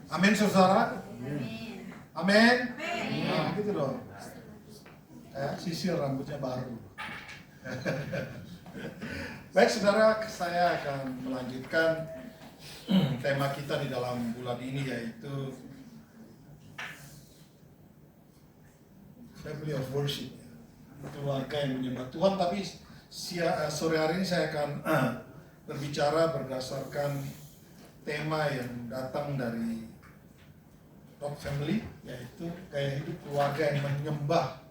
Amin, saudara. Amin. Nah, gitu dong. Kayak sisir rambutnya baru. Baik, saudara, saya akan melanjutkan tema kita di dalam bulan ini, yaitu Family of Worship, keluarga yang menyembah Tuhan. Tapi sore hari ini saya akan berbicara berdasarkan tema yang datang dari Rock Family, yaitu gaya hidup keluarga yang menyembah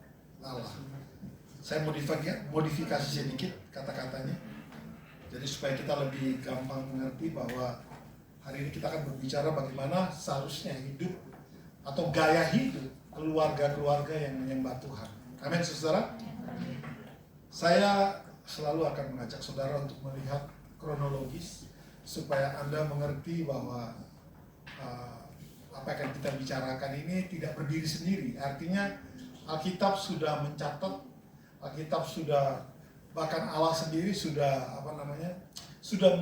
Allah. Saya modifikasi sedikit kata-katanya, jadi supaya kita lebih gampang mengerti bahwa hari ini kita akan berbicara bagaimana seharusnya hidup atau gaya hidup keluarga-keluarga yang menyembah Tuhan. Amin, saudara. Saya selalu akan mengajak saudara untuk melihat kronologis supaya Anda mengerti bahwa apa yang kita bicarakan ini tidak berdiri sendiri. Artinya Alkitab sudah mencatat, Alkitab sudah, bahkan Allah sendiri sudah sudah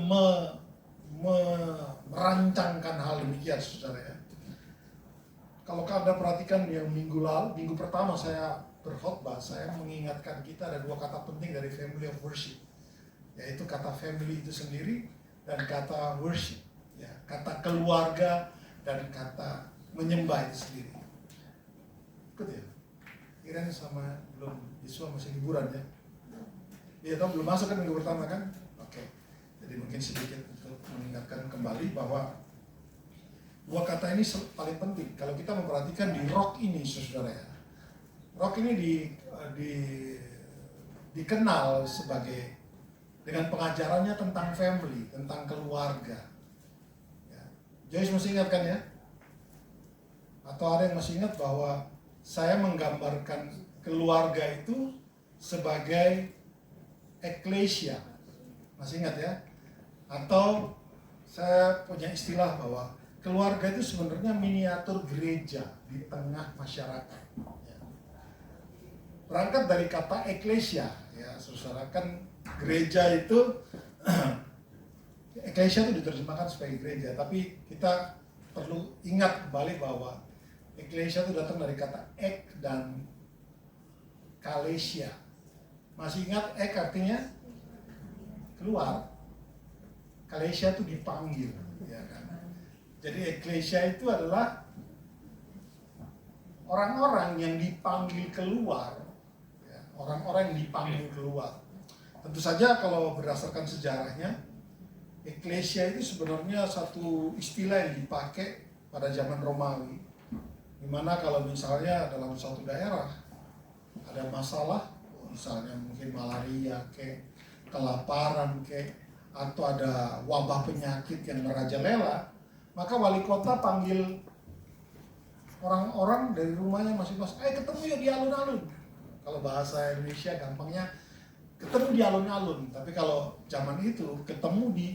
merancangkan hal demikian, saudara ya. Kalau Anda perhatikan yang minggu pertama saya berkhotbah, saya mengingatkan kita ada dua kata penting dari Family of Worship, yaitu kata family itu sendiri dan kata worship, ya, kata keluarga dan kata menyembah itu sendiri. Ikut ya? Kira-kira sama belum Yesua masih liburan ya? Iya, tahu belum masuk kan minggu pertama kan? Oke. Jadi mungkin sedikit untuk mengingatkan kembali bahwa dua kata ini paling penting. Kalau kita memperhatikan di rock ini, saudara ya, rock ini dikenal sebagai dengan pengajarannya tentang family, tentang keluarga. Joyce masih ingat kan ya? Atau ada yang masih ingat bahwa saya menggambarkan keluarga itu sebagai eklesia. Masih ingat ya? Atau saya punya istilah bahwa keluarga itu sebenarnya miniatur gereja di tengah masyarakat. Berangkat dari kata eklesia, ya, saudara, kan gereja itu eklesia itu diterjemahkan sebagai gereja, tapi kita perlu ingat kembali bahwa eklesia itu datang dari kata ek dan kalesia. Masih ingat ek artinya keluar, kalesia itu dipanggil, ya kan? Jadi eklesia itu adalah orang-orang yang dipanggil keluar, ya, orang-orang yang dipanggil keluar. Tentu saja kalau berdasarkan sejarahnya, eklesia itu sebenarnya satu istilah yang dipakai pada zaman Romawi, dimana kalau misalnya dalam suatu daerah ada masalah, misalnya mungkin malaria kelaparan atau ada wabah penyakit yang merajalela, maka wali kota panggil orang-orang dari rumahnya masing-masing, ketemu ya di alun-alun. Kalau bahasa Indonesia gampangnya ketemu di alun-alun, tapi kalau zaman itu ketemu di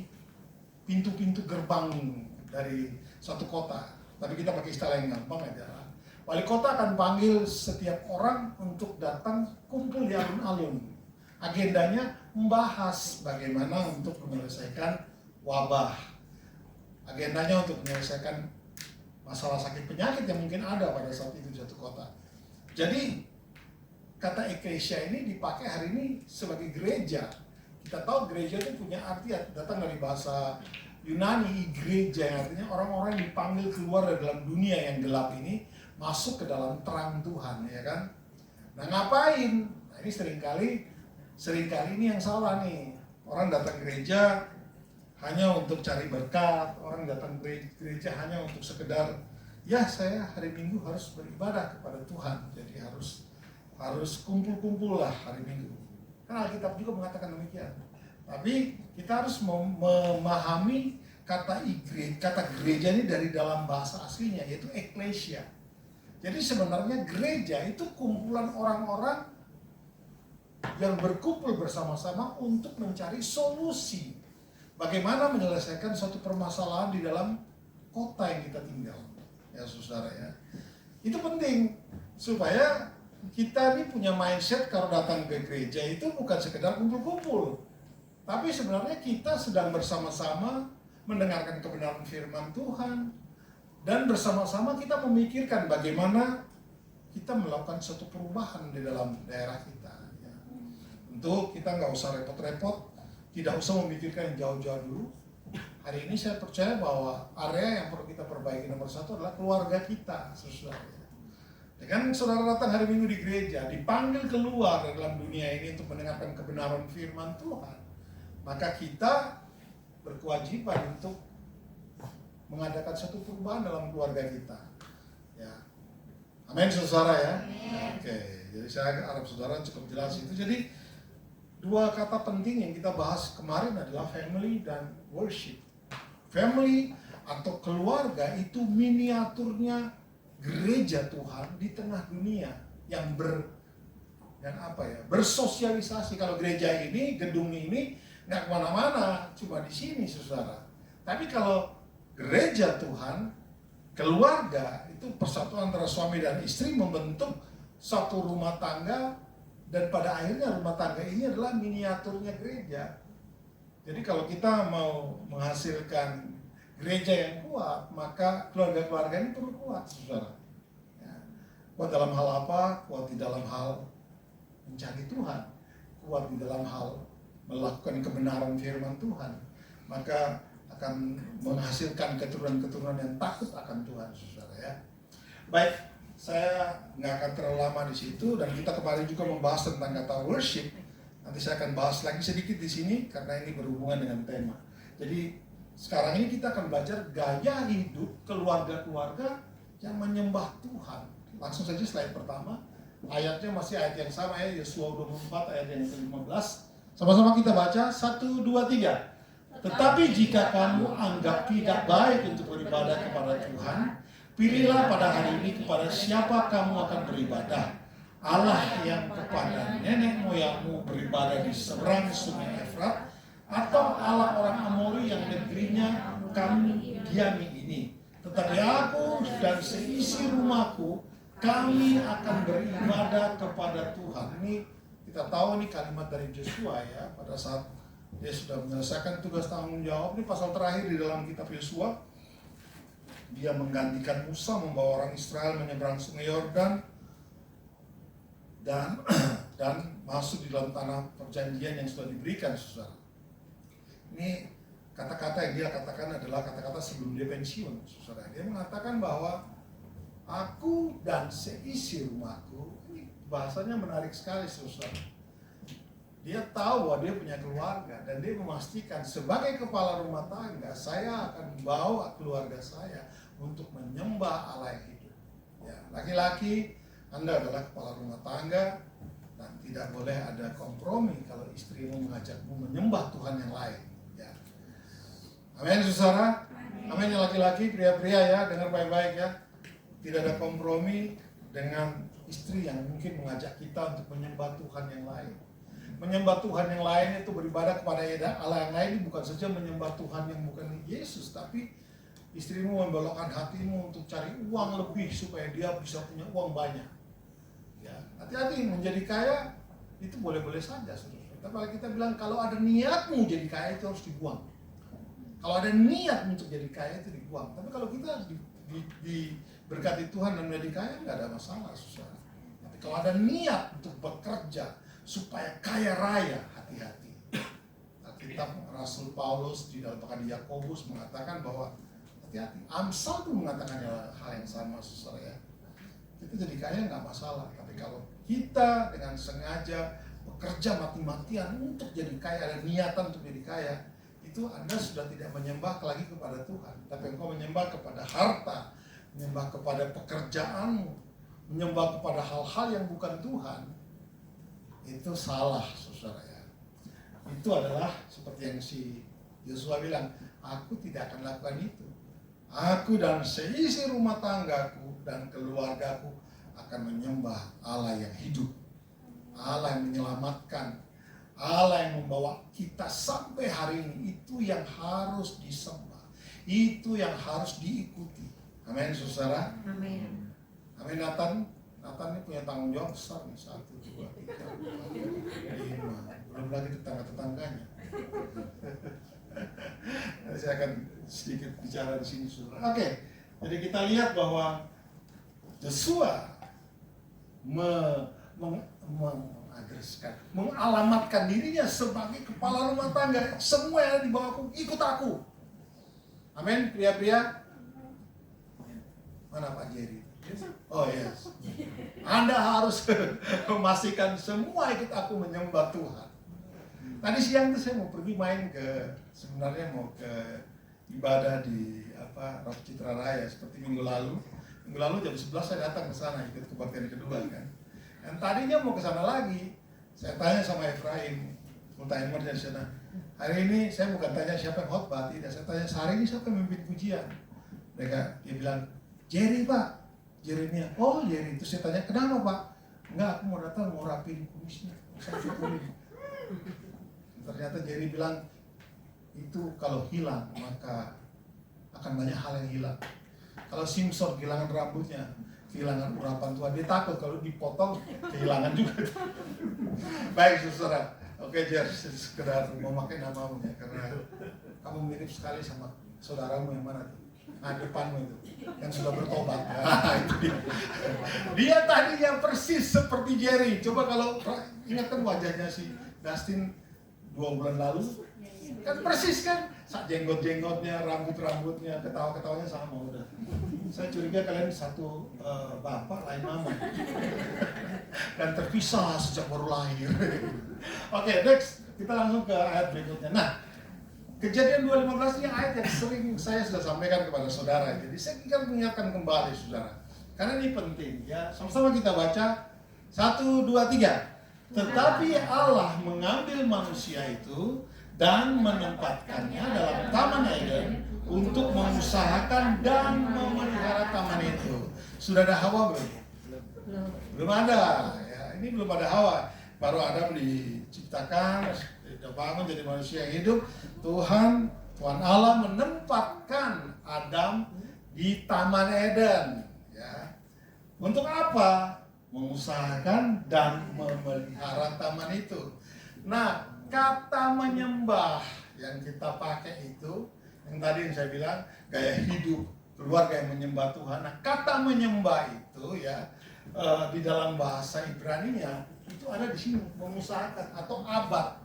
pintu-pintu gerbang dari suatu kota. Tapi kita pakai istilah yang gampang aja. Wali kota akan panggil setiap orang untuk datang kumpul di alun-alun. Agendanya membahas bagaimana untuk menyelesaikan wabah. Agendanya untuk menyelesaikan masalah sakit penyakit yang mungkin ada pada saat itu di suatu kota. Jadi kata eklesia ini dipakai hari ini sebagai gereja. Kita tahu gereja itu punya arti datang dari bahasa Yunani, gereja, yang artinya orang-orang yang dipanggil keluar dari dalam dunia yang gelap ini masuk ke dalam terang Tuhan, ya kan? Nah, ngapain? Nah, ini seringkali ini yang salah nih. Orang datang gereja hanya untuk cari berkat, orang datang gereja hanya untuk sekedar, ya saya hari Minggu harus beribadah kepada Tuhan, jadi harus kumpul-kumpul lah hari Minggu. Kan Alkitab juga mengatakan demikian. Tapi kita harus memahami kata gereja ini dari dalam bahasa aslinya, yaitu eklesia. Jadi sebenarnya gereja itu kumpulan orang-orang yang berkumpul bersama-sama untuk mencari solusi bagaimana menyelesaikan suatu permasalahan di dalam kota yang kita tinggal. Ya saudara ya, itu penting supaya kita ini punya mindset kalau datang ke gereja itu bukan sekedar kumpul-kumpul, tapi sebenarnya kita sedang bersama-sama mendengarkan kebenaran firman Tuhan Dan bersama-sama kita memikirkan bagaimana kita melakukan suatu perubahan di dalam daerah kita. Ya. Untuk kita nggak usah repot-repot, tidak usah memikirkan yang jauh-jauh dulu. Hari ini saya percaya bahwa area yang perlu kita perbaiki nomor satu adalah keluarga kita, saudara. Dengan saudara datang hari Minggu di gereja, dipanggil keluar dalam dunia ini untuk mendengarkan kebenaran firman Tuhan, maka kita berkewajiban untuk mengadakan satu perubahan dalam keluarga kita. Ya. Amin, saudara ya. Oke, jadi saya harap saudara cukup jelas itu. Jadi dua kata penting yang kita bahas kemarin adalah family dan worship. Family atau keluarga itu miniaturnya gereja Tuhan di tengah dunia yang bersosialisasi. Kalau gereja ini, gedung ini nggak kemana-mana, cuma di sini, saudara. Tapi kalau gereja Tuhan, keluarga itu persatuan antara suami dan istri membentuk satu rumah tangga, dan pada akhirnya rumah tangga ini adalah miniaturnya gereja. Jadi kalau kita mau menghasilkan gereja yang kuat, maka keluarga-keluarga ini perlu kuat, saudara. Ya. Kuat dalam hal apa? Kuat di dalam hal mencari Tuhan, kuat di dalam hal melakukan kebenaran firman Tuhan, maka akan menghasilkan keturunan-keturunan yang takut akan Tuhan, saudara ya. Baik, saya nggak akan terlalu lama di situ, dan kita kemarin juga membahas tentang kata worship. Nanti saya akan bahas lagi sedikit di sini karena ini berhubungan dengan tema. Jadi sekarang ini kita akan belajar gaya hidup keluarga-keluarga yang menyembah Tuhan. Langsung saja slide pertama. Ayatnya masih ayat yang sama ya, Yosua 24 ayat yang ke-15. Sama-sama kita baca, 1, 2, 3. Tetapi jika kamu anggap tidak baik untuk beribadah kepada Tuhan, pilihlah pada hari ini kepada siapa kamu akan beribadah. Allah yang kepada nenek moyangmu beribadah di seberang sungai Efrat, atau Allah orang Amori yang negerinya kamu diami ini. Tetapi aku dan seisi rumahku, kami akan beribadah kepada Tuhan. Ini kita tahu, ini kalimat dari Yosua ya, pada saat dia sudah menyelesaikan tugas tanggung jawab. Ini pasal terakhir di dalam kitab Yosua. Dia menggantikan Musa membawa orang Israel menyeberang sungai Yordan dan masuk di dalam tanah perjanjian yang sudah diberikan, saudara. Ini kata-kata yang dia katakan adalah kata-kata sebelum dia pensiun, saudara. Dia mengatakan bahwa aku dan seisi rumahku. Ini bahasanya menarik sekali, saudara. Dia tahu bahwa dia punya keluarga, dan dia memastikan sebagai kepala rumah tangga, saya akan membawa keluarga saya untuk menyembah Allah yang hidup. Ya, laki-laki, Anda adalah kepala rumah tangga, dan tidak boleh ada kompromi kalau istrimu mengajakmu menyembah Tuhan yang lain. Ya. Amin, saudara. Amin, yang laki-laki, pria-pria ya, dengar baik-baik ya. Tidak ada kompromi dengan istri yang mungkin mengajak kita untuk menyembah Tuhan yang lain. Menyembah Tuhan yang lain itu beribadah kepada Allah yang lain, bukan saja menyembah Tuhan yang bukan Yesus, tapi istrimu membelokkan hatimu untuk cari uang lebih supaya dia bisa punya uang banyak. Ya, hati-hati, menjadi kaya itu boleh-boleh saja, saudara. Tapi kita bilang kalau ada niatmu jadi kaya itu harus dibuang. Kalau ada niat untuk jadi kaya itu dibuang. Tapi kalau kita diberkati Tuhan dan menjadi kaya nggak ada masalah, saudara. Tapi kalau ada niat untuk bekerja supaya kaya raya, hati-hati. Alkitab Rasul Paulus di dalam Pekan Yakobus mengatakan bahwa hati-hati. Amsal itu mengatakan hal yang sama, saudara ya. Itu jadi kaya nggak masalah. Tapi kalau kita dengan sengaja bekerja mati-matian untuk jadi kaya, ada niatan untuk jadi kaya, itu Anda sudah tidak menyembah lagi kepada Tuhan, tapi engkau menyembah kepada harta, menyembah kepada pekerjaanmu, menyembah kepada hal-hal yang bukan Tuhan. Itu salah, saudara ya. Itu adalah seperti yang si Yosua bilang, aku tidak akan lakukan itu. Aku dan seisi rumah tanggaku dan keluargaku akan menyembah Allah yang hidup, Allah yang menyelamatkan, Allah yang membawa kita sampai hari ini. Itu yang harus disembah, itu yang harus diikuti. Amin, saudara. Amin. Amin. Nathan ini punya tanggung jawab besar nih, 1, 2, 3, 4, 5. Belum lagi tetangga-tetangganya. Nanti saya akan sedikit bicara di sini, saudara. Oke, Jadi kita lihat bahwa Joshua mengalamatkan dirinya sebagai kepala rumah tangga. Semua yang di bawahku ikut aku. Amin, pria-pria. Mana Pak Jerry? Oh yes. Anda harus memastikan semua ikut aku menyembah Tuhan. Tadi siang tuh saya mau pergi sebenarnya mau ke ibadah di Rock Citra Raya seperti minggu lalu. Minggu lalu jam 11 saya datang ke sana ikut kebaktian kedua kan. Dan tadinya mau ke sana lagi. Saya tanya sama Efraim, multimer dari sana. Hari ini saya bukan tanya siapa yang khotbah, tidak. Saya tanya hari ini siapa yang memimpin pujian. Dia bilang, Jerry Pak. Jeremia, oh Jerry. Terus saya tanya, kenapa Pak? Enggak, aku mau datang, mau rapiin kumisnya. Saya syukurin. Ternyata Jerry bilang, itu kalau hilang, maka akan banyak hal yang hilang. Kalau Simpson kehilangan rambutnya, kehilangan urapan Tuhan, dia takut kalau dipotong, kehilangan juga. Baik, saudara. Oke, Jer, sekedar memakai namamu ya, karena kamu mirip sekali sama saudaramu yang mana tuh? Nah, depanmu itu, yang sudah bertobat. Nah, itu dia. Dia tadinya persis seperti Jerry. Coba kalau ingatkan wajahnya si Dustin 2 bulan lalu, kan persis kan? Jenggot-jenggotnya, rambut-rambutnya, ketawa-ketawanya sama udah. Saya curiga kalian satu bapak, lain mama. Dan terpisah sejak baru lahir. Oke, next. Kita langsung ke ayat berikutnya. Nah, Kejadian 2:15 ini ayat yang sering saya sudah sampaikan kepada saudara. Jadi saya ingin mengingatkan kembali saudara. Karena ini penting ya. Sama-sama kita baca 1, 2, 3. Tetapi Allah mengambil manusia itu dan menempatkannya dalam Taman Eden untuk mengusahakan dan memelihara taman itu. Sudah ada Hawa belum? Belum ada. Ya, ini belum ada Hawa. Baru Adam diciptakan, dibangun jadi manusia yang hidup. Tuhan Allah menempatkan Adam di Taman Eden. Ya. Untuk apa? Mengusahakan dan memelihara taman itu. Nah, kata menyembah yang kita pakai itu, yang tadi yang saya bilang, gaya hidup keluarga yang menyembah Tuhan. Nah, kata menyembah itu ya di dalam bahasa Ibrani-nya itu ada di sini, mengusahakan atau abad.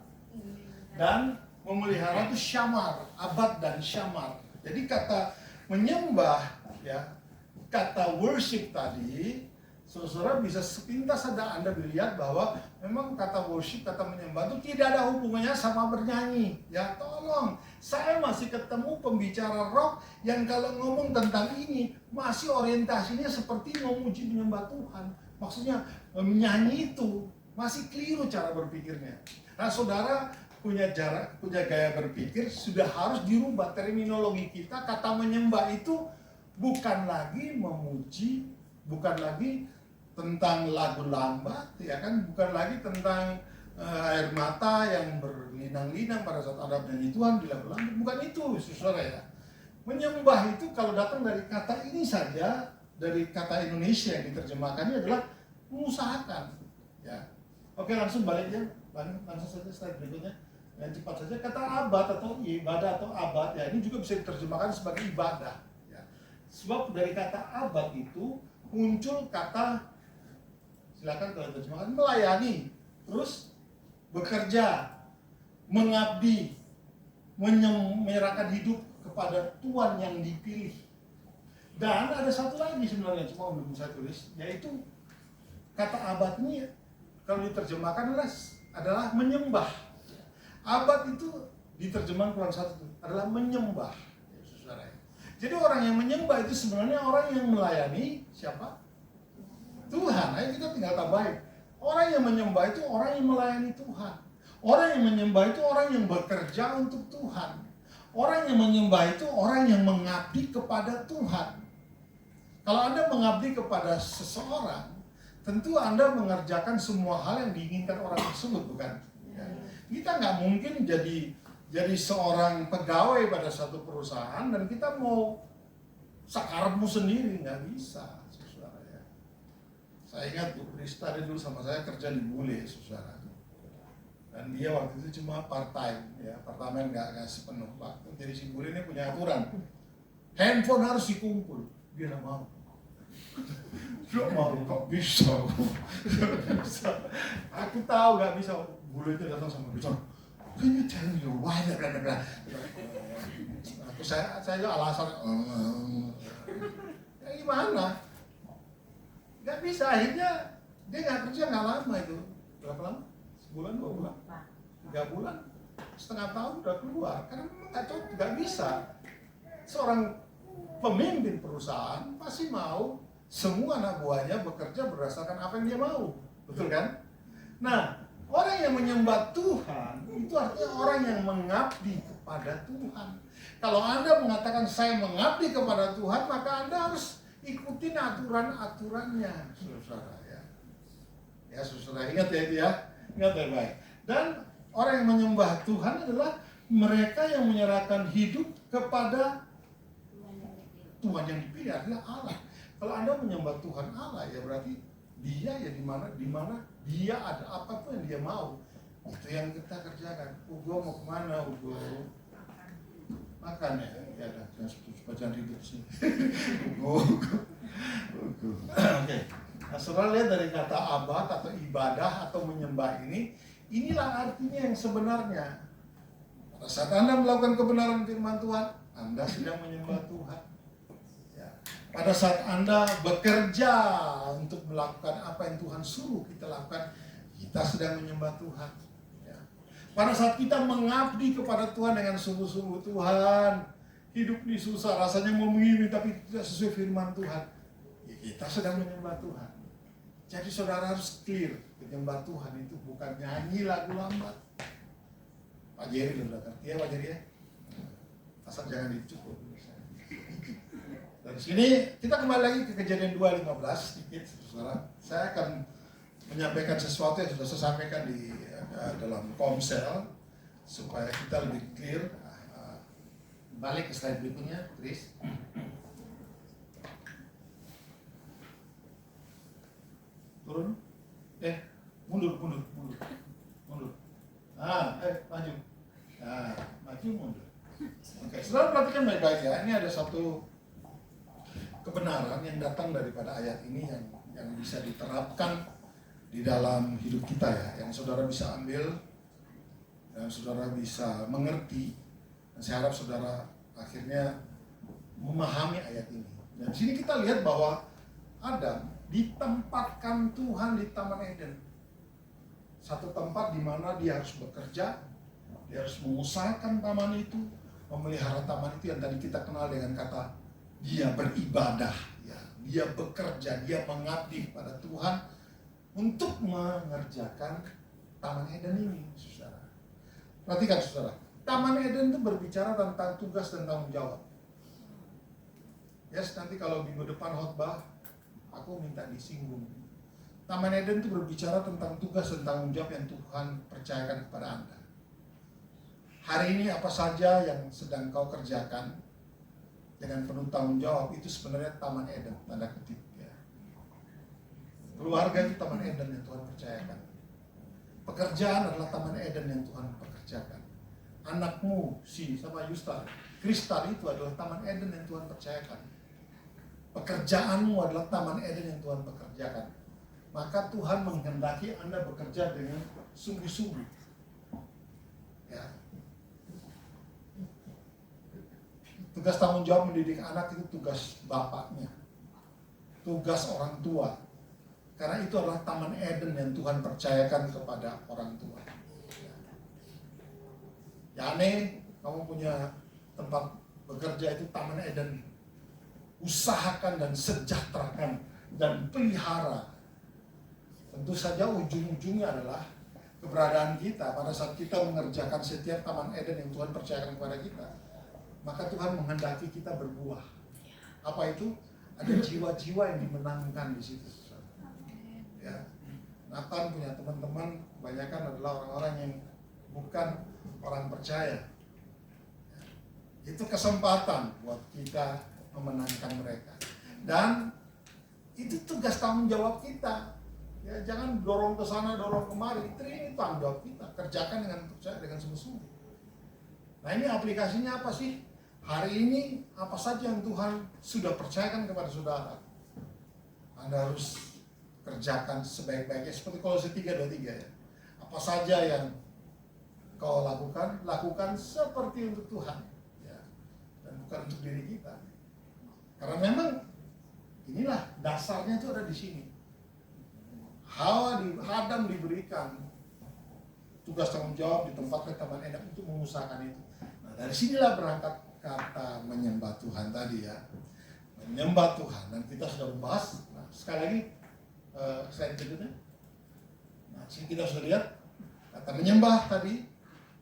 Dan memelihara itu syamar, abad dan syamar. Jadi kata menyembah ya, kata worship tadi, saudara bisa sepintas saja Anda melihat bahwa memang kata worship, kata menyembah itu tidak ada hubungannya sama bernyanyi. Ya tolong, saya masih ketemu pembicara rock yang kalau ngomong tentang ini masih orientasinya seperti memuji menyembah Tuhan. Maksudnya menyanyi itu masih keliru cara berpikirnya. Nah saudara punya gaya berpikir sudah harus dirubah terminologi kita. Kata menyembah itu bukan lagi memuji, bukan lagi tentang lagu lambat, ya kan, bukan lagi tentang air mata yang berlinang-linang pada saat Adam nyanyi Tuhan di lagu lambat, bukan itu, saudara ya. Menyembah itu kalau datang dari kata ini saja, dari kata Indonesia yang diterjemahkannya adalah mengusahakan. Ya, oke langsung balik ya, langsung saja slide berikutnya. Dan cepat saja kata abad atau ibadah atau abad ya ini juga bisa diterjemahkan sebagai ibadah. Ya. Sebab dari kata abad itu muncul kata silakan kalau terjemahkan melayani, terus bekerja, mengabdi, menyerahkan hidup kepada Tuhan yang dipilih. Dan ada satu lagi sebenarnya cuma belum saya tulis, yaitu kata abad ini kalau diterjemahkan adalah menyembah. Abad itu diterjemahkan kurang satu adalah menyembah. Jadi orang yang menyembah itu sebenarnya orang yang melayani siapa? Tuhan. Ayo kita tinggal tambahin. Orang yang menyembah itu orang yang melayani Tuhan. Orang yang menyembah itu orang yang bekerja untuk Tuhan. Orang yang menyembah itu orang yang mengabdi kepada Tuhan. Kalau Anda mengabdi kepada seseorang, tentu Anda mengerjakan semua hal yang diinginkan orang tersebut, bukan? Ya. Kita nggak mungkin jadi seorang pegawai pada satu perusahaan dan kita mau sakarepmu sendiri, nggak bisa. Saya ingat Bu Krista dulu sama saya kerja di Bule, saudara. Dan dia waktu itu cuma part time, ya apartemen nggak sepenuh waktu. Jadi si Bule ini punya aturan, handphone harus dikumpul. Dia nggak mau. Dia mau, kok bisa? Bisa. Aku tahu nggak bisa. Bule itu datang sama Richard. Can you tell me why? Bla bla bla. Saya juga alasan. Ya gimana? Nggak bisa. Akhirnya dia nggak kerja nggak lama itu. Berapa lama? Sebulan, 2 bulan, 3 bulan, setengah tahun udah keluar. Karena memang nggak bisa. Seorang pemimpin perusahaan pasti mau semua anak buahnya bekerja berdasarkan apa yang dia mau, betul kan? Nah, orang yang menyembah Tuhan itu artinya orang yang mengabdi kepada Tuhan. Kalau Anda mengatakan saya mengabdi kepada Tuhan, maka Anda harus ikutin aturan-aturannya, saudara ya. Ya, saudara ingat ya itu ya, ingat baik-baik. Dan orang yang menyembah Tuhan adalah mereka yang menyerahkan hidup kepada Tuhan yang dipilih adalah Allah. Kalau Anda menyembah Tuhan Allah, ya berarti Dia ya di mana Dia ada apapun yang Dia mau. Itu yang kita kerjakan. Ugo mau kemana Ugo? Makan ya. Ya ada bacaan ribut sih. Ugo. Oke. Nah, saudara lihat dari kata abad atau ibadah atau menyembah ini, inilah artinya yang sebenarnya. Pada saat Anda melakukan kebenaran firman Tuhan, Anda sedang menyembah Tuhan. Pada saat Anda bekerja untuk melakukan apa yang Tuhan suruh kita lakukan, kita sedang menyembah Tuhan. Ya. Pada saat kita mengabdi kepada Tuhan dengan sungguh-sungguh, Tuhan, hidup ini susah, rasanya mau mengiring tapi tidak sesuai firman Tuhan, ya, kita sedang menyembah Tuhan. Jadi saudara harus clear, menyembah Tuhan itu bukan nyanyi lagu lambat. Pak Jerry udah ngerti ya Pak Jerry ya? Asal jangan dicukup. Dari sini kita kembali lagi ke Kejadian 2:15 sedikit, saudara. Saya akan menyampaikan sesuatu yang sudah saya sampaikan di dalam Komsel supaya kita lebih clear. Balik ke slide berikutnya, Chris. Turun. Mundur. Maju. Maju mundur. Oke, saudara perhatikan baik-baik ya. Ini ada satu kebenaran yang datang daripada ayat ini yang bisa diterapkan di dalam hidup kita ya, yang saudara bisa ambil dan saudara bisa mengerti, dan saya harap saudara akhirnya memahami ayat ini. Dan di sini kita lihat bahwa Adam ditempatkan Tuhan di Taman Eden, satu tempat di mana dia harus bekerja, dia harus mengusahakan taman itu, memelihara taman itu yang tadi kita kenal dengan kata dia beribadah, ya. Dia bekerja, dia mengabdi pada Tuhan untuk mengerjakan Taman Eden ini, saudara. Perhatikan saudara, Taman Eden itu berbicara tentang tugas dan tanggung jawab. Yes, nanti kalau minggu depan khotbah, aku minta disinggung. Taman Eden itu berbicara tentang tugas dan tanggung jawab yang Tuhan percayakan kepada Anda. Hari ini apa saja yang sedang kau kerjakan dengan penuh tanggung jawab, itu sebenarnya Taman Eden, tanda kutip ya. Keluarga itu Taman Eden yang Tuhan percayakan. Pekerjaan adalah Taman Eden yang Tuhan pekerjakan. Anakmu, sama Yustal, Kristal itu adalah Taman Eden yang Tuhan percayakan. Pekerjaanmu adalah Taman Eden yang Tuhan pekerjakan. Maka Tuhan menghendaki Anda bekerja dengan sungguh-sungguh. Ya. Tugas tanggung jawab mendidik anak itu tugas bapaknya, tugas orang tua. Karena itu adalah Taman Eden yang Tuhan percayakan kepada orang tua. Ya aneh, kamu punya tempat bekerja itu Taman Eden. Usahakan dan sejahterakan dan pelihara. Tentu saja ujung-ujungnya adalah keberadaan kita pada saat kita mengerjakan setiap Taman Eden yang Tuhan percayakan kepada kita. Maka Tuhan menghendaki kita berbuah. Apa itu? Ada jiwa-jiwa yang dimenangkan di situ. Ya. Nathan punya teman-teman, kebanyakan adalah orang-orang yang bukan orang percaya. Ya. Itu kesempatan buat kita memenangkan mereka. Dan itu tugas tanggung jawab kita. Ya, jangan dorong ke sana, dorong kemari. Itu ini tanggung jawab kita. Kerjakan dengan percaya, dengan sungguh-sungguh. Nah ini aplikasinya apa sih? Hari ini apa saja yang Tuhan sudah percayakan kepada saudara, Anda harus kerjakan sebaik-baiknya. Seperti Kolose 3:23 ya. Apa saja yang kau lakukan, lakukan seperti untuk Tuhan ya. Dan bukan untuk diri kita. Karena memang inilah dasarnya itu ada di sini. Adam diberikan tugas tanggung jawab di tempat Taman Eden untuk mengusahakan itu. Nah, dari sinilah berangkat kata menyembah Tuhan tadi ya. Menyembah Tuhan, dan kita sudah membahas. Nah, sekali lagi slide berikutnya. Nah, sini kita sudah lihat kata menyembah tadi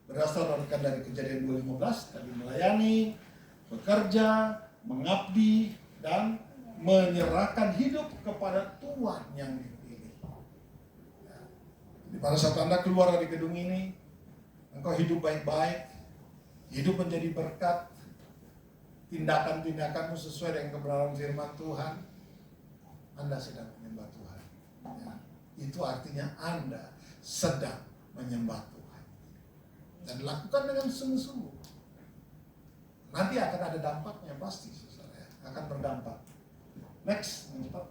berdasarkan dari Kejadian 2:15 tadi, melayani, bekerja, mengabdi, dan menyerahkan hidup kepada Tuhan yang dipilih. Ya. Jadi pada saat Anda keluar dari gedung ini, engkau hidup baik-baik, hidup menjadi berkat, tindakan-tindakanmu sesuai dengan kebenaran firman Tuhan, Anda sedang menyembah Tuhan. Ya. Itu artinya Anda sedang menyembah Tuhan. Dan lakukan dengan sungguh-sungguh. Nanti akan ada dampaknya pasti, saudara ya. Akan berdampak. Next, cepat.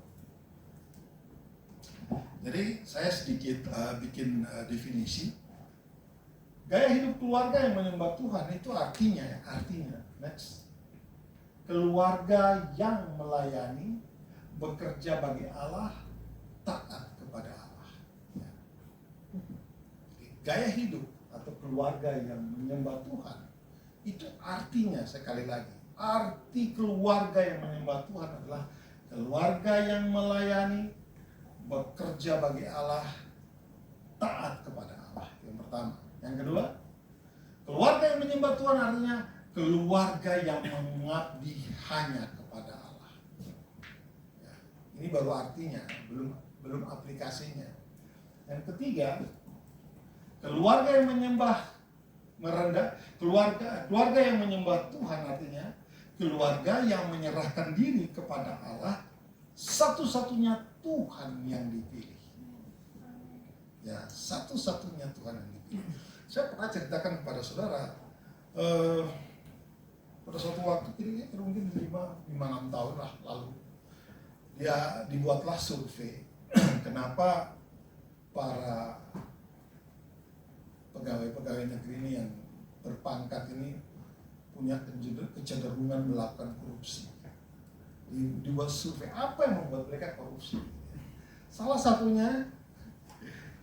Jadi saya sedikit bikin definisi. Gaya hidup keluarga yang menyembah Tuhan itu artinya next, keluarga yang melayani, bekerja bagi Allah, taat kepada Allah. Ya. Gaya hidup atau keluarga yang menyembah Tuhan itu artinya, sekali lagi, arti keluarga yang menyembah Tuhan adalah keluarga yang melayani, bekerja bagi Allah, taat kepada Allah. Yang pertama. Yang kedua, keluarga yang menyembah Tuhan artinya keluarga yang mengabdi hanya kepada Allah. Ya, ini baru artinya, belum aplikasinya. Yang ketiga, keluarga yang menyembah keluarga yang menyembah Tuhan artinya keluarga yang menyerahkan diri kepada Allah, satu-satunya Tuhan yang dipilih. Ya, satu-satunya Tuhan yang dipilih. Saya pernah ceritakan kepada saudara, pada suatu waktu, kira-kira mungkin 5-6 tahun lah lalu, dia dibuatlah survei kenapa para pegawai-pegawai negeri ini yang berpangkat ini punya kecenderungan melakukan korupsi. Dibuat survei, apa yang membuat mereka korupsi? Salah satunya,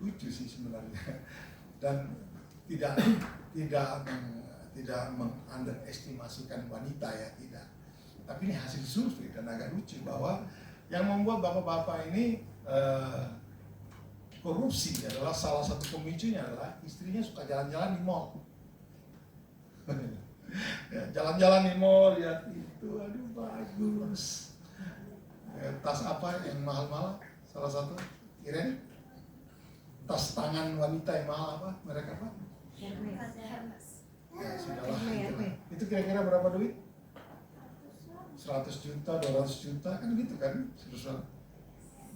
lucu sih sebenarnya, dan tidak mengunderestimasikan wanita ya, tidak. Tapi ini hasil survei dan agak lucu bahwa yang membuat bapak-bapak ini korupsi adalah salah satu pemicunya adalah istrinya suka jalan-jalan di mall. Ya, jalan-jalan di mall, lihat itu, aduh bagus. Ya, tas apa yang mahal-mahal? Salah satu, kira tas tangan wanita yang mahal apa? Mereka apa? Hermes. Ya, sudahlah. Itu kira-kira berapa duit? 100 juta, 200 juta, kan gitu kan?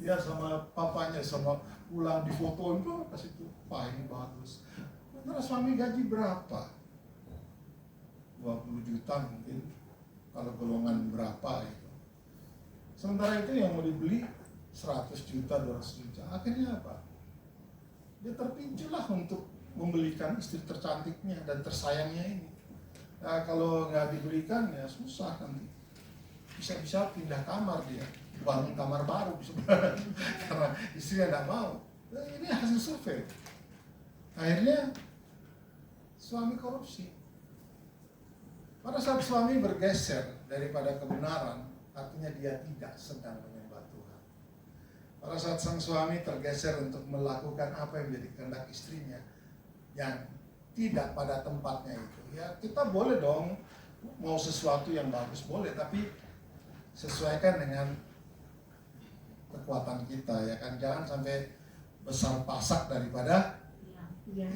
Dia sama papanya, sama pulang difotoin, kasih tuh, wah ini bagus. Sementara suami gaji berapa? 20 juta mungkin, kalau golongan berapa itu. Sementara itu yang mau dibeli 100 juta, 200 juta. Akhirnya apa? Dia terpinculah untuk membelikan istri tercantiknya dan tersayangnya ini. Nah, kalau nggak dibelikan ya susah nanti. Bisa-bisa pindah kamar dia, bangun kamar baru karena istrinya nggak mau. Nah, ini hasil survei. Akhirnya suami korupsi. Pada saat suami bergeser daripada kebenaran, artinya dia tidak sedang menyembah Tuhan. Pada saat sang suami tergeser untuk melakukan apa yang menjadi kehendak istrinya yang tidak pada tempatnya itu, ya kita boleh dong mau sesuatu yang bagus, boleh, tapi sesuaikan dengan kekuatan kita, ya kan. Jangan sampai besar pasak daripada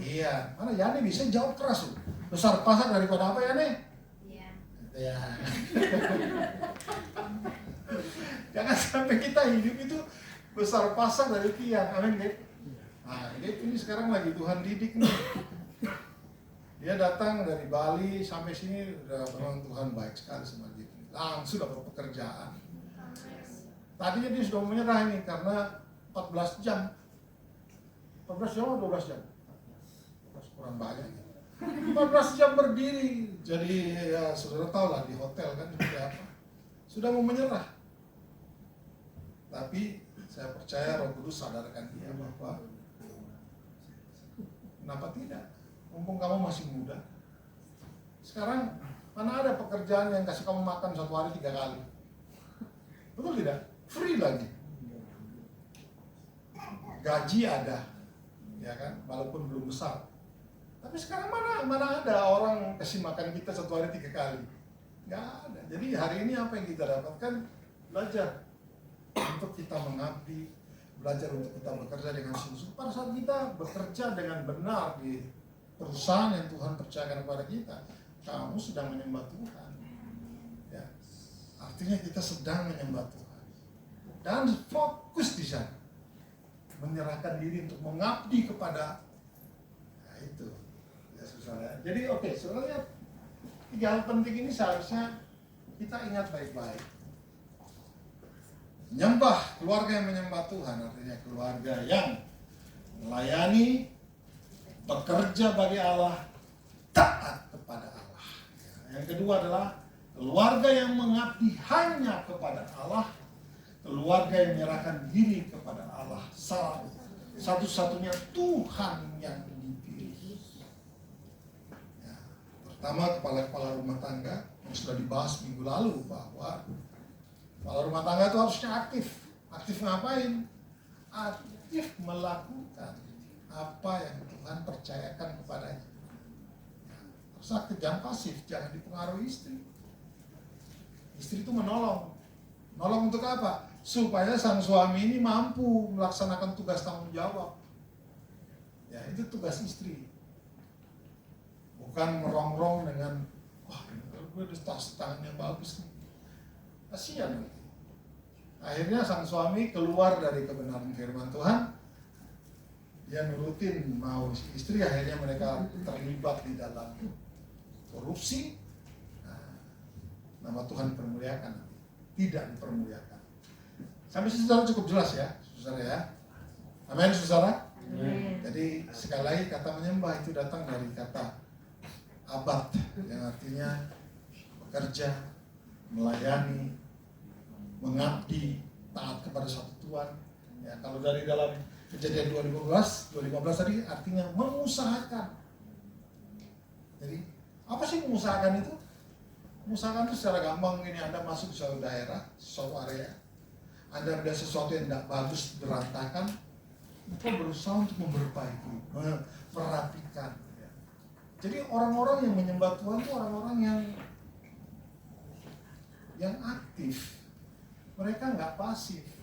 iya. Mana Yani bisa jawab keras loh. Besar pasak daripada apa Yani? Ya. Jangan sampai kita hidup itu besar pasak dari tiang, amin. Nah, ini sekarang lagi Tuhan didik nih. Dia datang dari Bali sampai sini, udah memang Tuhan baik sekali sama dia. Langsung dapat pekerjaan. Tadinya dia sudah menyerah ini karena 14 jam. 14 jam atau 12 jam? 14 kurang banyak. 14 jam berdiri. Jadi ya saudara tahu lah di hotel kan seperti apa. Sudah mau menyerah. Tapi saya percaya Roh Kudus sadarkan dia bahwa kenapa tidak? Mumpung kamu masih muda. Sekarang mana ada pekerjaan yang kasih kamu makan satu hari 3 kali? Betul tidak? Free lagi. Gaji ada, ya kan? Walaupun belum besar. Tapi sekarang mana ada orang kasih makan kita satu hari 3 kali? Nggak ada. Jadi hari ini apa yang kita dapatkan? Belajar untuk kita mengabdi, belajar untuk kita bekerja dengan sungguh-sungguh. Pada saat kita bekerja dengan benar di perusahaan yang Tuhan percayakan kepada kita, kamu sedang menyembah Tuhan. Ya. Artinya kita sedang menyembah Tuhan. Dan fokus di sana. Menyerahkan diri untuk mengabdi kepada itu. Ya, saudara. Jadi oke, saudara lihat 3 hal penting ini seharusnya kita ingat baik-baik. Menyembah, keluarga yang menyembah Tuhan artinya keluarga yang melayani, bekerja bagi Allah, taat kepada Allah. Yang kedua adalah keluarga yang mengabdi hanya kepada Allah, keluarga yang menyerahkan diri kepada Allah. Satu-satunya Tuhan yang dipilih. Ya, pertama kepala-kepala rumah tangga yang sudah dibahas minggu lalu bahwa kepala rumah tangga itu harusnya aktif. Aktif ngapain? Aktif melakukan apa yang Tuhan percayakan kepadanya. Harus aktif, jangan pasif, jangan dipengaruhi istri. Istri itu menolong. Nolong untuk apa? Supaya sang suami ini mampu melaksanakan tugas tanggung jawab. Ya, itu tugas istri. Bukan merongrong dengan, wah, gue udah tangan yang bagus nih. Kasihan. Akhirnya sang suami keluar dari kebenaran firman Tuhan. Dia nurutin mau istri, akhirnya mereka terlibat di dalam korupsi. Nah, nama Tuhan dipermuliakan, tidak dipermuliakan. Sampai saudara cukup jelas ya, saudara ya. Amin, saudara. Jadi sekali lagi kata menyembah itu datang dari kata abad, yang artinya bekerja, melayani, mengabdi, taat kepada satu Tuhan. Ya, kalau dari dalam Kejadian 2015 tadi artinya mengusahakan. Jadi apa sih mengusahakan itu? Mengusahakan itu secara gampang ini, Anda masuk di suatu daerah, suatu area, Anda melihat sesuatu yang tidak bagus, berantakan, Anda berusaha untuk memperbaiki, merapikan. Ya. Jadi orang-orang yang menyembah Tuhan itu orang-orang yang aktif. Mereka nggak pasif.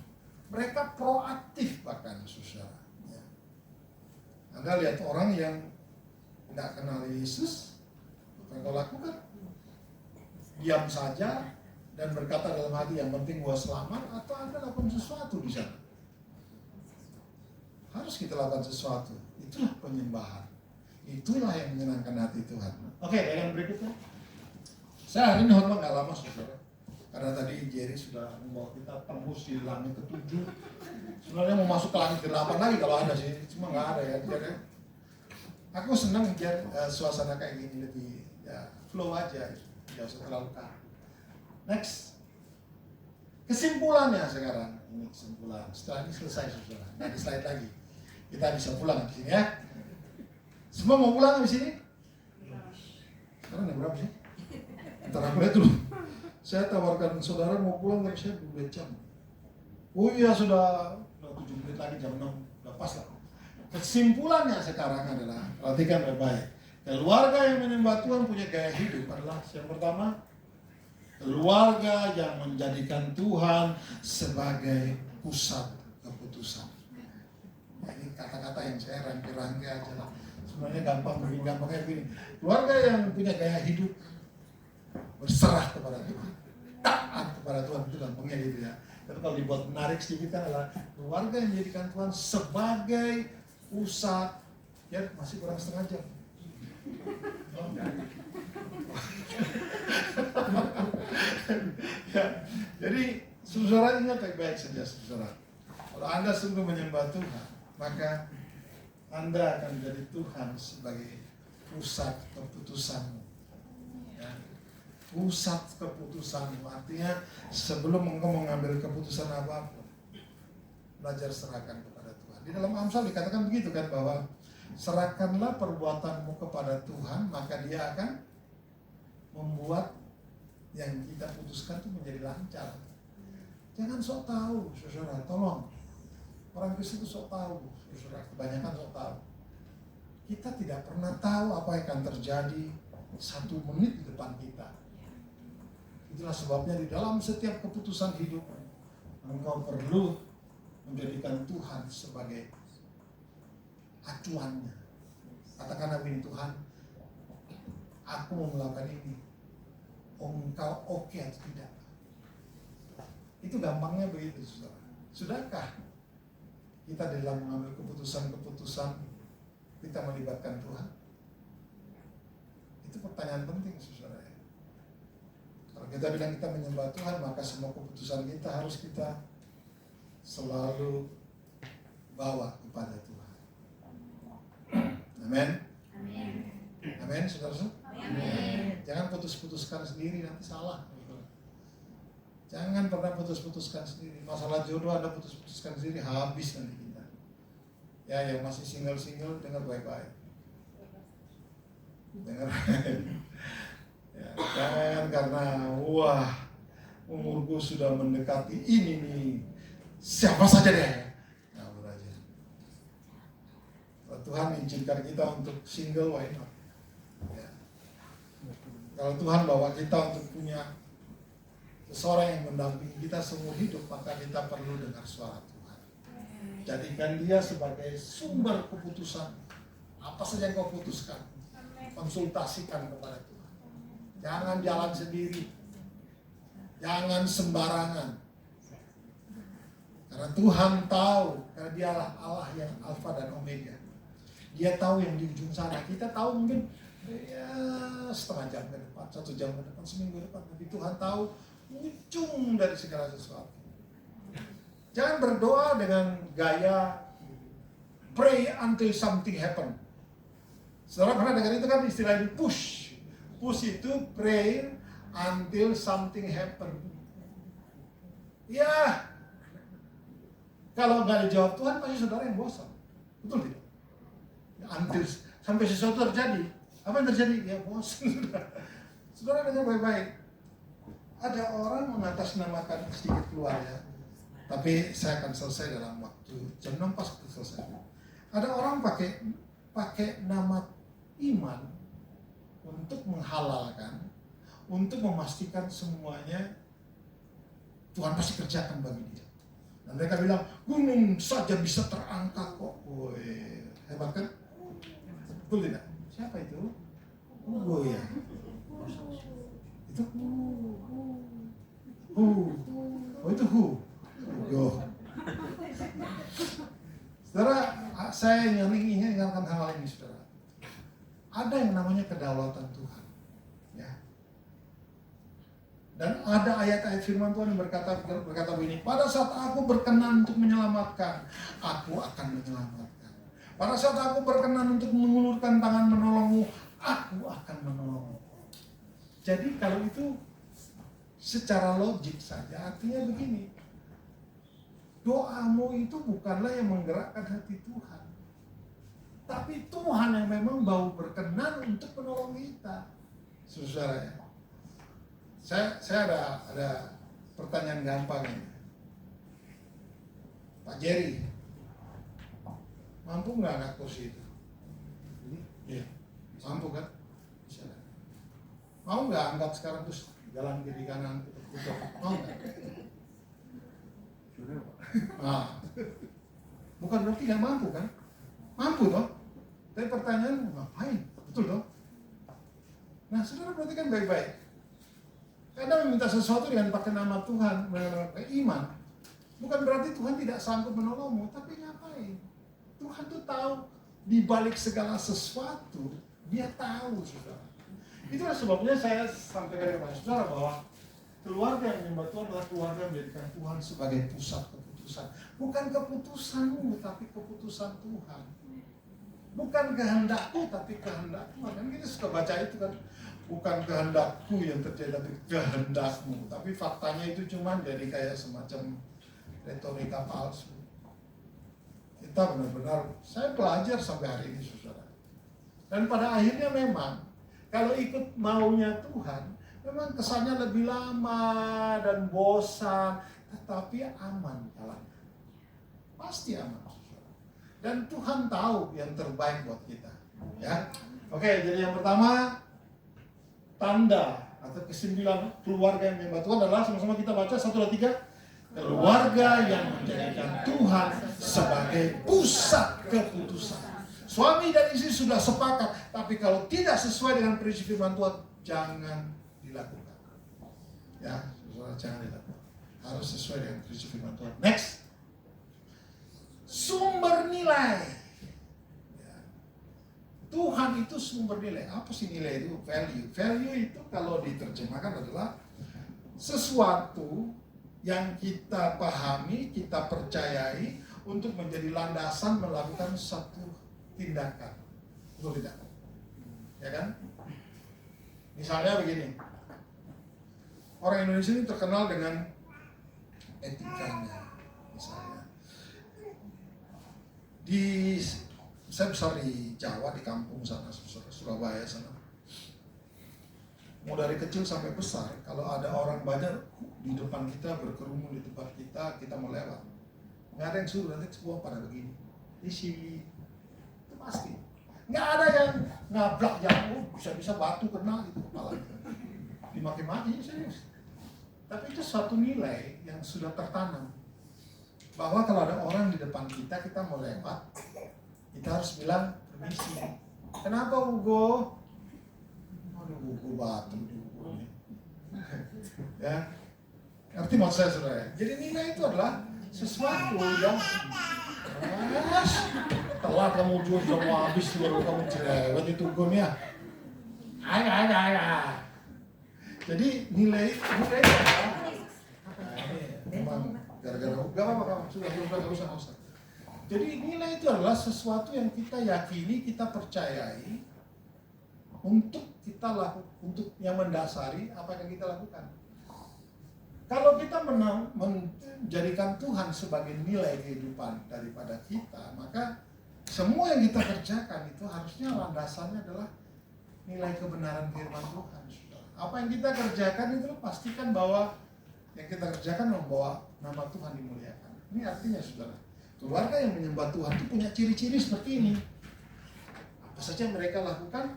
Mereka proaktif bahkan, saudara. Ya. Anda lihat orang yang tidak kenal Yesus, apa yang kau lakukan? Diam saja dan berkata dalam hati yang penting gua selamat, atau Anda lakukan sesuatu di sana? Harus kita lakukan sesuatu. Itulah penyembahan. Itulah yang menyenangkan hati Tuhan. Oke, bagian berikutnya. Saya hari ini hormat nggak lama, saudara. Karena tadi Jerry sudah membawa kita tembus di langit ke-7. Sebenarnya mau masuk ke langit ke-8 lagi kalau ada sih, cuma nggak ada ya. Jadi, aku senang suasana kayak gini, lebih ya flow aja, nggak usah terlalu kaku. Next, kesimpulannya sekarang. Ini kesimpulan. Setelah ini selesai, saudara. Nah, di slide lagi. Kita bisa pulang di sini ya. Semua mau pulang di sini? Sekarang yang berapa sih? Ntar aku lihat dulu. Saya tawarkan saudara mau pulang, tapi saya 2 jam. Oh iya, sudah 7 menit lagi, jam 6, udah pas lah. Kesimpulannya sekarang adalah, perhatikan baik-baik. Keluarga yang menyembah Tuhan punya gaya hidup adalah yang pertama, keluarga yang menjadikan Tuhan sebagai pusat keputusan. Nah, ini kata-kata yang saya rangkai-rangkai aja lah. Sebenarnya gampangnya begini. Keluarga yang punya gaya hidup berserah kepada Tuhan, taat kepada Tuhan, itu gampangnya gitu ya. Tapi kalau dibuat menarik sedikit adalah keluarga yang menjadikan Tuhan sebagai pusat, ya masih kurang setengah jam. Ya, jadi saudara ingat baik-baik saja saudara. Kalau Anda sungguh menyembah Tuhan, maka Anda akan menjadi Tuhan sebagai pusat keputusanmu. Ya. Pusat keputusanmu artinya sebelum engkau mengambil keputusan apapun, belajar serahkan kepada Tuhan. Di dalam Amsal dikatakan begitu kan, bahwa serahkanlah perbuatanmu kepada Tuhan, maka Dia akan membuat yang kita putuskan itu menjadi lancar. Jangan sok tahu, saudara, tolong. Orang Kristen itu sok tahu, saudara, kebanyakan sok tahu. Kita tidak pernah tahu apa yang akan terjadi 1 menit di depan kita. Itulah sebabnya di dalam setiap keputusan hidup, engkau perlu menjadikan Tuhan sebagai acuannya. Katakanlah begini, Tuhan, aku mau melakukan ini. Engkau oke atau tidak? Itu gampangnya begitu, saudara. Sudahkah kita dalam mengambil keputusan-keputusan kita melibatkan Tuhan? Itu pertanyaan penting, saudara. Kalau kita bilang kita menyembah Tuhan, maka semua keputusan kita harus kita selalu bawa kepada Tuhan. Amin. Amin, saudara. Amin. Jangan putus-putuskan sendiri, nanti salah. Jangan pernah putus-putuskan sendiri. Masalah jodoh Anda putus-putuskan sendiri, habis nanti kita. Ya, yang masih single-single, dengar baik-baik. Dengar baik. Ya, jangan karena wah, umurku sudah mendekati ini nih, siapa saja deh. Ngawur aja. Kalau Tuhan mengizinkan kita untuk single, why not? Ya. Kalau Tuhan bawa kita untuk punya seseorang yang mendampingi kita seumur hidup, maka kita perlu dengar suara Tuhan. Jadikan Dia sebagai sumber keputusan. Apa saja yang kau putuskan, konsultasikan kepada Tuhan. Jangan jalan sendiri. Jangan sembarangan. Karena Tuhan tahu, karena Dialah Allah yang Alfa dan Omega. Dia tahu yang di ujung sana. Kita tahu mungkin ya setengah jam ke depan, 1 jam ke depan, seminggu ke depan. Tapi Tuhan tahu ujung dari segala sesuatu. Jangan berdoa dengan gaya pray until something happen. Saudara pernah dengar itu kan istilah ini push. Push itu pray until something happen. Ya, kalau nggak dijawab Tuhan pasti saudara yang bosan. Betul tidak? Ya, until sampai sesuatu terjadi. Apa yang terjadi? Ya bosan. Saudara dengar baik-baik. Ada orang mengatasnamakan sedikit keluar ya. Tapi saya akan selesai dalam waktu jam 6 pas selesai. Ada orang pakai nama iman untuk menghalalkan, untuk memastikan semuanya Tuhan pasti kerjakan bagi dia. Dan mereka bilang gunung saja bisa terangkat kok. Woi, hebat kan? Betul tidak? Siapa itu? Oh ya. Itu oh itu Yo. Saudara, saya yang ingin ingatkan hal ini, saudara. Ada yang namanya kedaulatan Tuhan, ya. Dan ada ayat-ayat firman Tuhan yang berkata begini, pada saat aku berkenan untuk menyelamatkan, aku akan menyelamatkan. Pada saat aku berkenan untuk mengulurkan tangan menolongmu, aku akan menolongmu. Jadi kalau itu secara logik saja artinya begini, doamu itu bukanlah yang menggerakkan hati Tuhan, tapi Tuhan yang memang mau berkenan untuk menolong kita. Saudara ya, saya ada pertanyaan gampang ini. Pak Jerry, mampu nggak angkat kursi itu? Iya, mampu kan? Bisa. Mau nggak angkat sekarang terus jalan kiri kanan tutup? Mau nggak? Nah, bukan berarti nggak mampu kan? Mampu toh. Tapi pertanyaan ngapain? Betul toh? Nah, saudara perhatikan baik-baik. Kadang meminta sesuatu dengan pakai nama Tuhan, pakai iman, bukan berarti Tuhan tidak sanggup menolongmu, tapi ngapain? Tuhan tuh tahu di balik segala sesuatu Dia tahu, saudara. Itulah sebabnya saya sampaikan kepada saudara bahwa keluarga yang menyembah Tuhan adalah keluarga yang menjadikan Tuhan sebagai pusat keputusan. Bukan keputusanmu, tapi keputusan Tuhan. Bukan kehendakku, tapi kehendak Tuhan. Kan kita suka baca itu kan. Bukan kehendakku yang terjadi, tapi kehendakmu. Tapi faktanya itu cuma jadi kayak semacam retorika palsu. Kita benar-benar, saya belajar sampai hari ini, saudara. Dan pada akhirnya memang, kalau ikut maunya Tuhan, memang kesannya lebih lama dan bosan, tetapi aman jalannya. Pasti aman, saudara. Dan Tuhan tahu yang terbaik buat kita. Ya, oke. Jadi yang pertama, tanda atau kesimpulan keluarga yang menyembah Tuhan adalah sama-sama kita baca 1, 2, 3. Keluarga yang menjadikan Tuhan sebagai pusat keputusan. Suami dan istri sudah sepakat, tapi kalau tidak sesuai dengan prinsip firman Tuhan, jangan dilakukan. Ya, saudara, jangan dilakukan. Harus sesuai dengan prinsip firman Tuhan. Next, sumber nilai. Tuhan itu sumber nilai. Apa sih nilai itu? Value. Value itu kalau diterjemahkan adalah sesuatu yang kita pahami, kita percayai untuk menjadi landasan melakukan satu tindakan. Betul tidak? Ya kan? Misalnya begini. Orang Indonesia ini terkenal dengan etikanya. Misalnya. Saya besar di Jawa, di kampung sana, Surabaya sana. Mau dari kecil sampai besar, kalau ada orang banyak di depan kita, berkerumun di tempat kita, kita mau lewat. Nggak ada yang suruh, nanti semua pada begini. Di sini, itu pasti. Nggak ada yang ngablak yang bisa-bisa batu kena gitu kepala. Dimaki-maki, serius. Tapi itu suatu nilai yang sudah tertanam. Bahwa kalau ada orang di depan kita, kita mau lewat, kita harus bilang permisi. Kenapa Ugo? Aduh, Ugo batu di Ugo ini. Ya, ngerti maksud saya, saudara? Jadi nilai itu adalah sesuatu yang telat kamu jual sudah mau habis baru kamu cerewet itu Ugonya. Ayah. Jadi nilai adalah memang gara-gara gak apa-apa, sudah usah. Jadi nilai itu adalah sesuatu yang kita yakini, kita percayai untuk kita lakukan, untuk yang mendasari apa yang kita lakukan. Kalau kita menjadikan Tuhan sebagai nilai kehidupan daripada kita, maka semua yang kita kerjakan itu harusnya landasannya adalah nilai kebenaran firman Tuhan. Apa yang kita kerjakan itu pastikan bahwa yang kita kerjakan membawa nama Tuhan dimuliakan. Ini artinya, saudara, keluarga yang menyembah Tuhan itu punya ciri-ciri seperti ini. Apa saja yang mereka lakukan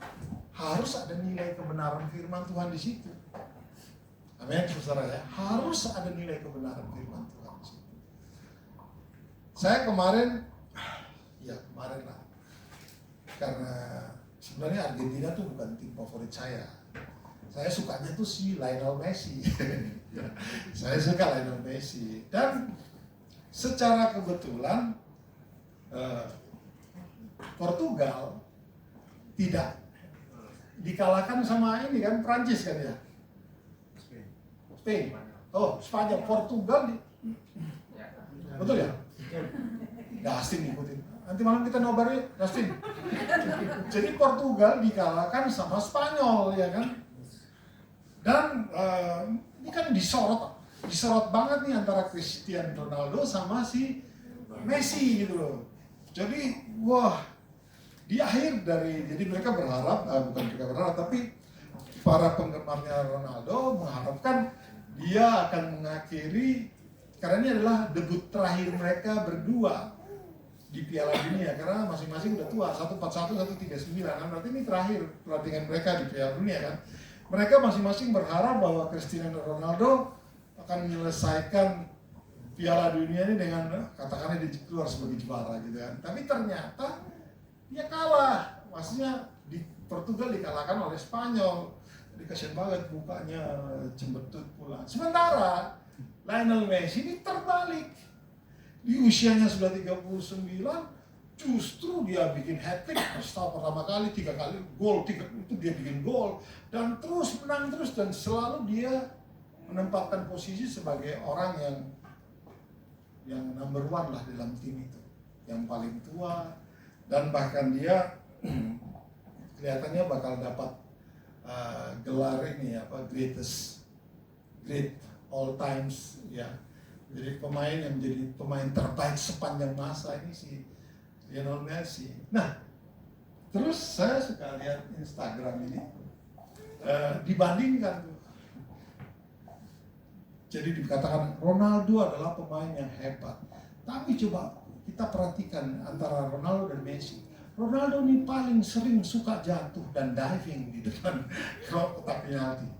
harus ada nilai kebenaran firman Tuhan di situ. Amin, saudara ya. Harus ada nilai kebenaran firman Tuhan di situ. Saya kemarin lah. Karena sebenarnya Argentina tuh bukan tim favorit saya. Saya sukanya tuh si Lionel Messi. Saya suka Lionel Messi. Dan secara kebetulan Portugal tidak dikalahkan sama ini kan, Prancis kan ya? Spain. Oh, Spanyol. Portugal betul ya? Dustin ikutin. Nanti malam kita nobar yuk, Dustin. Jadi Portugal dikalahkan sama Spanyol, ya kan? Dan ini kan disorot banget nih antara Cristiano Ronaldo sama si Messi gitu loh. Jadi wah, di akhir jadi mereka berharap, bukan mereka berharap, tapi para penggemarnya Ronaldo mengharapkan dia akan mengakhiri, karena ini adalah debut terakhir mereka berdua di Piala Dunia, karena masing-masing udah tua, 141, 139, kan berarti ini terakhir pertandingan mereka di Piala Dunia kan. Mereka masing-masing berharap bahwa Cristiano Ronaldo akan menyelesaikan Piala Dunia ini dengan katakanlah dia keluar sebagai juara gitu kan. Tapi ternyata dia kalah. Maksudnya di Portugal dikalahkan oleh Spanyol. Jadi kasihan banget mukanya cembetut pula. Sementara Lionel Messi ini terbalik. Di usianya sudah 39, Justru dia bikin hat-trick pertama kali, 3 kali gol, itu dia bikin gol dan terus menang terus, dan selalu dia menempatkan posisi sebagai orang yang number one lah dalam tim itu, yang paling tua, dan bahkan dia kelihatannya bakal dapat gelar ini great all times ya. Jadi pemain yang menjadi pemain terbaik sepanjang masa ini si Lionel Messi. Nah, terus saya suka lihat Instagram ini dibandingkan tuh. Jadi dikatakan Ronaldo adalah pemain yang hebat. Tapi coba kita perhatikan antara Ronaldo dan Messi. Ronaldo ini paling sering suka jatuh dan diving di depan kotak penalti.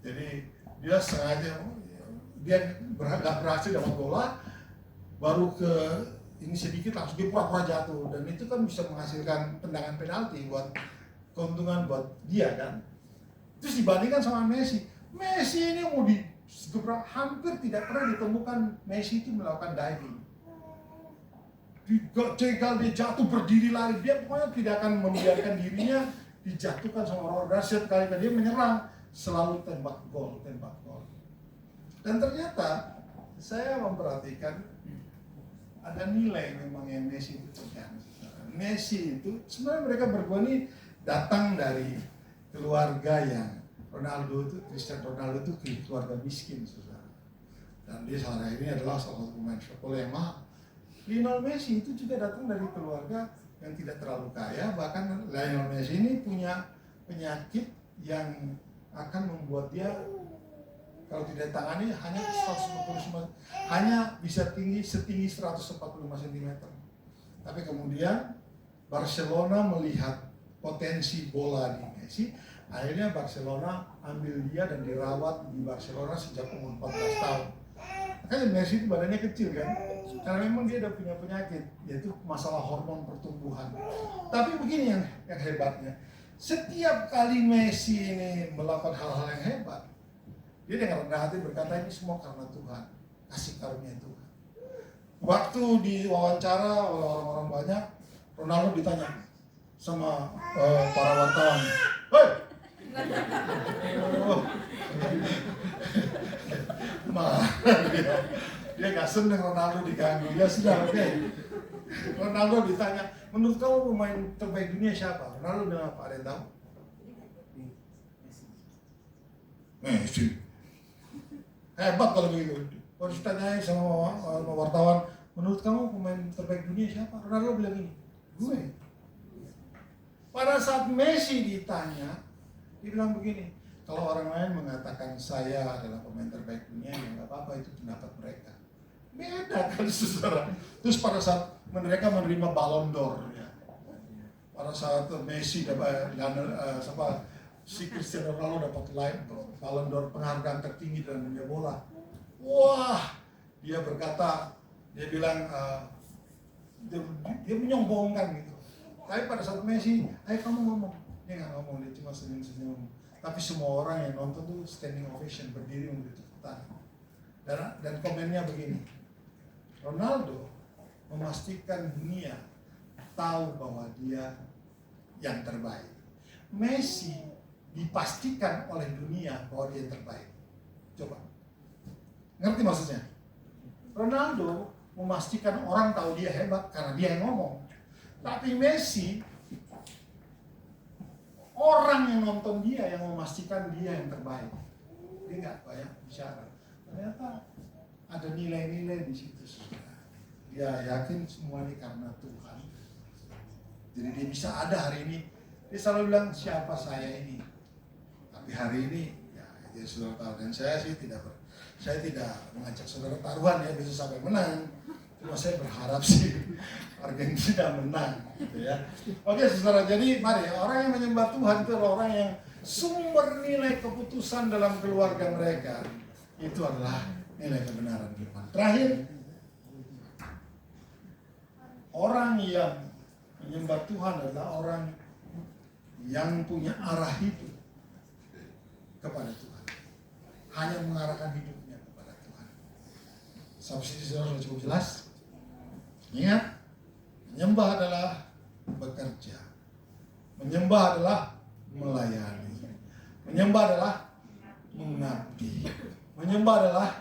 Jadi dia sengaja, dia gak berhasil dapat bola, baru ke ini sedikit langsung dia pura-pura jatuh, dan itu kan bisa menghasilkan tendangan penalti buat keuntungan buat dia kan. Terus dibandingkan sama Messi ini mau hampir tidak pernah ditemukan Messi itu melakukan diving. Cegal dia jatuh berdiri lari, dia pokoknya tidak akan membiarkan dirinya dijatuhkan sama orang. Dan setiap kali dia menyerang selalu tembak gol. Dan ternyata saya memperhatikan ada nilai memang yang Messi itu punya. Messi itu sebenarnya mereka berdua ini datang dari keluarga yang Cristiano Ronaldo itu keluarga miskin, saudara. Dan dia ini adalah salah satu pemain sepak bola yang mahal. Lionel Messi itu juga datang dari keluarga yang tidak terlalu kaya, bahkan Lionel Messi ini punya penyakit yang akan membuat dia kalau tidak ditangani hanya bisa setinggi 145 cm. Tapi kemudian Barcelona melihat potensi bola di Messi, akhirnya Barcelona ambil dia dan dirawat di Barcelona sejak umur 14 tahun. Makanya Messi itu badannya kecil kan, karena memang dia ada punya penyakit, yaitu masalah hormon pertumbuhan. Tapi begini yang hebatnya, setiap kali Messi ini melakukan hal-hal yang hebat, dia dengan rendah hati berkata ini semua karena Tuhan, kasih karunia Tuhan. Waktu diwawancara oleh orang-orang banyak, Ronaldo ditanya sama para wartawan, "Hei, dia nggak seneng Ronaldo diganggu. Ya sudah, oke. Ronaldo ditanya, menurut kamu pemain terbaik dunia siapa? Ronaldo bilang apa? Ada yang tahu? Messi. Hebat kalau begitu. Kalau ditanyain sama wartawan, menurut kamu pemain terbaik dunia siapa? Ronaldo bilang ini, gue. Pada saat Messi ditanya, dia bilang begini, kalau orang lain mengatakan saya adalah pemain terbaik dunia, ya nggak apa-apa, itu pendapat mereka. Beda kan saudara. Terus pada saat mereka menerima Ballon d'Or, ya, pada saat Messi dapat si Cristiano Ronaldo dapat Ballon d'Or, penghargaan tertinggi dalam dunia bola. Wah, dia berkata, dia bilang, dia menyombongkan gitu. Tapi pada saat Messi, ayo kamu ngomong. Dia nggak ngomong, dia cuma senyum-senyum. Tapi semua orang yang nonton tuh standing ovation, berdiri memberi tepuk tangan. Dan komennya begini, Ronaldo memastikan dunia tahu bahwa dia yang terbaik. Messi dipastikan oleh dunia bahwa dia yang terbaik. Coba, ngerti maksudnya? Ronaldo memastikan orang tahu dia hebat karena dia yang ngomong. Tapi Messi, orang yang nonton dia yang memastikan dia yang terbaik. Dia nggak banyak bicara. Ternyata ada nilai-nilai di situ. Dia yakin semua ini karena Tuhan. Jadi dia bisa ada hari ini. Dia selalu bilang siapa saya ini. Tapi hari ini ya saudara tahu, dan saya tidak mengajak saudara taruhan ya bisa sampai menang. Cuma saya berharap sih Argentina menang gitu ya. Oke saudara, jadi mari orang yang menyembah Tuhan itu adalah orang yang sumber nilai keputusan dalam keluarga mereka itu adalah nilai kebenaran firman. Terakhir, orang yang menyembah Tuhan adalah orang yang punya arah hidup kepada Tuhan, hanya mengarahkan hidupnya kepada Tuhan. Sampai sini sudah cukup jelas. Ingat Menyembah adalah bekerja. Menyembah adalah melayani. Menyembah adalah mengabdi. Menyembah adalah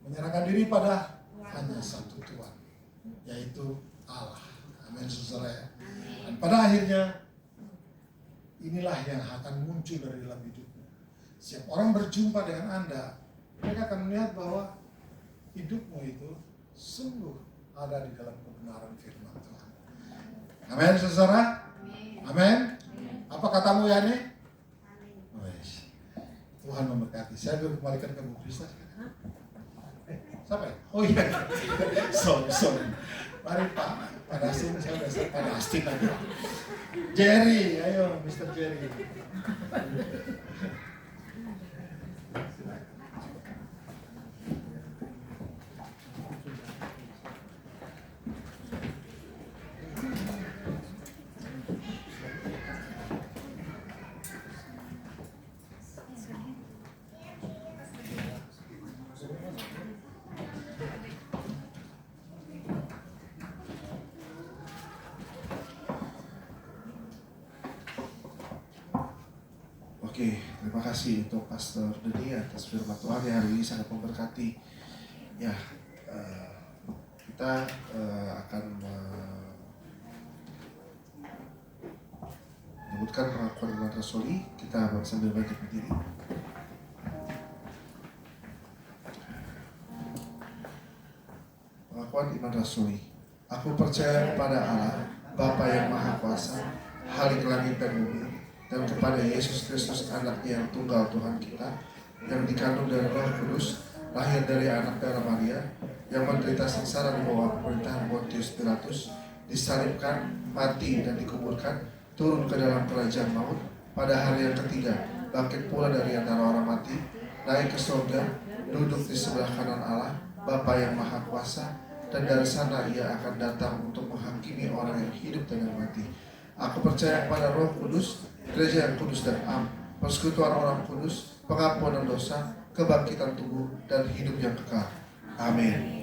menyerahkan diri pada hanya satu Tuhan, yaitu Allah. Amin, saudara ya. Dan pada akhirnya inilah yang akan muncul dari dalam hidupmu. Setiap orang berjumpa dengan Anda, mereka akan melihat bahwa hidupmu itu sungguh ada di dalam kebenaran firman Tuhan. Amin, saudara. Amin. Apa katamu Yani? Tuhan memberkati. Saya kembalikan ke Bu Krista. Siapa ya? Oh iya. Sorry. Mari Pak Dustin, saya udah Pak Dustin lagi. Jerry, ayo Mr. Jerry. Oke, terima kasih untuk Pastor Deni atas firman Tuhan yang hari ini sangat memberkati. Ya, kita akan menyebutkan pengakuan iman rasuli. Kita sambil bangkit berdiri. Pengakuan iman rasuli. Aku percaya kepada Allah, Bapa yang Maha Kuasa, Khalik langit dan bumi, dan kepada Yesus Kristus anaknya yang tunggal Tuhan kita, yang dikandung dari Roh Kudus, lahir dari anak darah Maria, yang menderita sengsara di bawah pemerintahan Pontius Pilatus, disalibkan, mati dan dikuburkan, turun ke dalam kerajaan maut, pada hari yang ketiga bangkit pula dari antara orang mati, naik ke surga, duduk di sebelah kanan Allah, Bapa yang Maha Kuasa, dan dari sana ia akan datang untuk menghakimi orang yang hidup dan yang mati. Aku percaya kepada Roh Kudus, Gereja yang kudus dan am, persekutuan orang kudus, pengampunan dosa, kebangkitan tubuh, dan hidup yang kekal. Amin.